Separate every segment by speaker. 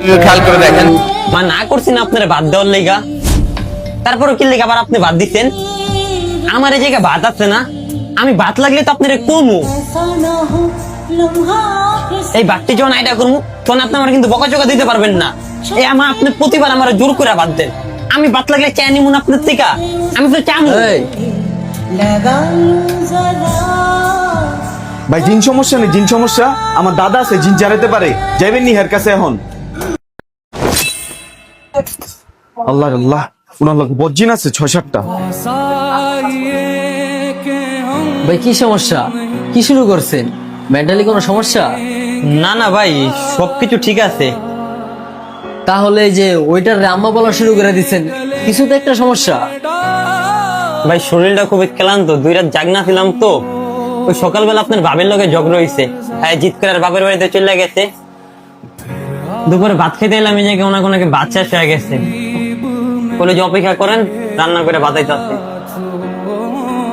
Speaker 1: খেয়াল করে দেখেন।
Speaker 2: মা না করছি না আপনার বাদ দেওয়ার লেগা, তারপরে কি লেগা আবার আপনি বাদ দিচ্ছেন? আমার এই জায়গায় ভাত আছে না, আমি ভাত লাগলে তো আপনার কমু। এই বাদটি যখন আইডা করবো তখন আপনি আমার কিন্তু বকাচকা দিতে পারবেন না। এই আমার আপনি প্রতিবার আমার জোর করে বাদ দেন। আমি ভাত লাগলে চা নিমু না আপনার থেকে, আমি তো চামু।
Speaker 3: ভাই জিন সমস্যা নেই, জিন সমস্যা আমার দাদা আছে, জিন জানাতে পারে, যাইবেন নি হের কাছে এখন। আল্লাহ আল্লাহ, উনার লোক বজ্জিন আছে 6-7টা।
Speaker 4: ভাই কি সমস্যা, কি শুরু করছেন? মেন্টালি কোনো সমস্যা?
Speaker 2: না না ভাই, সবকিছু ঠিক আছে।
Speaker 4: তাহলে এই যে ওইটার আম্মা বলা শুরু করে দিচ্ছেন, কিছু তো একটা সমস্যা।
Speaker 2: ভাই শরীরটা খুবই ক্লান্ত, 2 রাত জাগনা ছিলাম তো। ওই সকালবেলা আপনার বাবের লগে ঝগড়া হয়েছে, হ্যাঁ জিত করে আর বাপের বাড়িতে চলে গেছে। দুপুরে ভাত খেতে এলাম, এই জায়গায় ওনাকে ভাত শেষ হয়ে গেছে। বলে যে অপেক্ষা করেন, রান্না করে ভাতাই চাচ্ছে।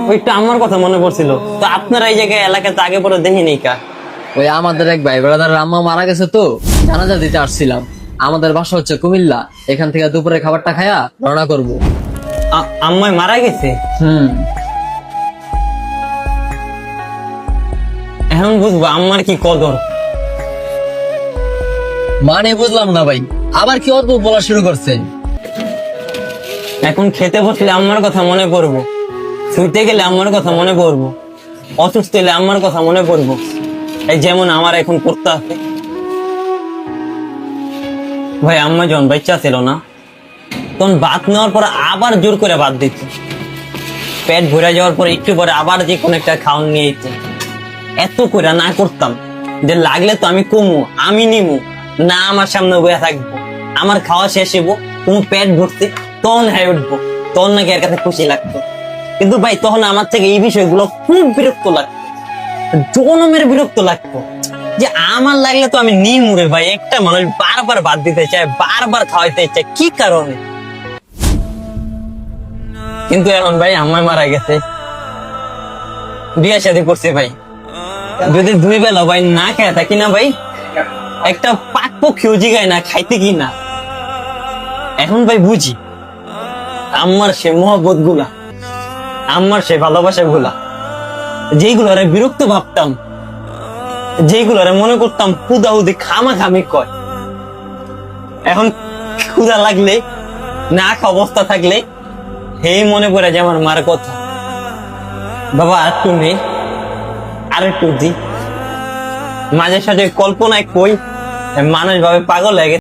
Speaker 2: ওইটা আমার কথা মনে পড়ছিল, তো আপনারা এই জায়গায় এলাকাতে আগে পরে দেখিনি কা?
Speaker 4: ওই আমাদের এক ভাই ব্রাদার আম্মা মারা গেছে তো, জানাজা দিতে আসছিলাম। আমাদের বাসা হচ্ছে কুমিল্লা, এখান থেকে দুপুরে খাবারটা খায়া রওনা করবো।
Speaker 2: আম্মাই মারা গেছে? এখন বুঝবো আম্মার কি কদর।
Speaker 4: মানে বুঝলাম না ভাই, আবার কি অদ্ভুত বলা শুরু করছেন?
Speaker 2: এখন খেতে বসলে আম্মার কথা মনে পড়বো, শুইতে গেলে আম্মার কথা মনে পড়বো, অসুস্থ হলে আম্মার কথা মনে পড়বো। এই যেমন আমার এখন করতে আছে। ভাই আম্মা যখন বাচ্চা ছিল না, তখন ভাত নেওয়ার পর আবার জোর করে ভাত দিত। পেট ভরে যাওয়ার পর একটু পরে আবার যে কোনো একটা খাওয়ান নিয়ে যেত। এত করে না করতাম যে লাগলে তো আমি কমু, আমি নিমু না, আমার সামনে বয়ে থাকবো, আমার খাওয়া শেষ হবো, তুমি পেট ভরতে তখন হ্যাঁ উঠবো, তখন নাকি এর কাছে খুশি লাগতো। কিন্তু ভাই তখন আমার থেকে এই বিষয়গুলো খুব বিরক্ত লাগতো, জনমের বিরক্ত লাগতো। যে আমার লাগলে তো আমি নিমু রে ভাই, একটা মানুষ বারবার ভাত দিতে চায়, বারবার খাওয়াইতে চায়, কি কারণে? কিন্তু এখন ভাই আম্মাই মারা গেছে, বিয়ে শাদী করছে ভাই। যদি 2 বেলা ভাই না খেয়ে থাকি না ভাই, একটা পাক পক্ষীও জিগায় না খাইতে কি না। এখন ভাই বুঝি আমার সে মহব্বত গুলা, আমার সে ভালোবাসা গুলা, যেগুলো বিরক্ত ভাবতাম, যেগুলো মনে করতাম ক্ষুদাহুদি খামাখামি কয়, এখন ক্ষুদা লাগলে না খাওয়া অবস্থা থাকলে হেই মনে পড়ে যে আমার মার কথা। বাবা আর একটু নেই, আর একটু দি। মাঝে সাথে কল্পনায় কই মানুষ ভাবে পাগল হয়ে গেছে।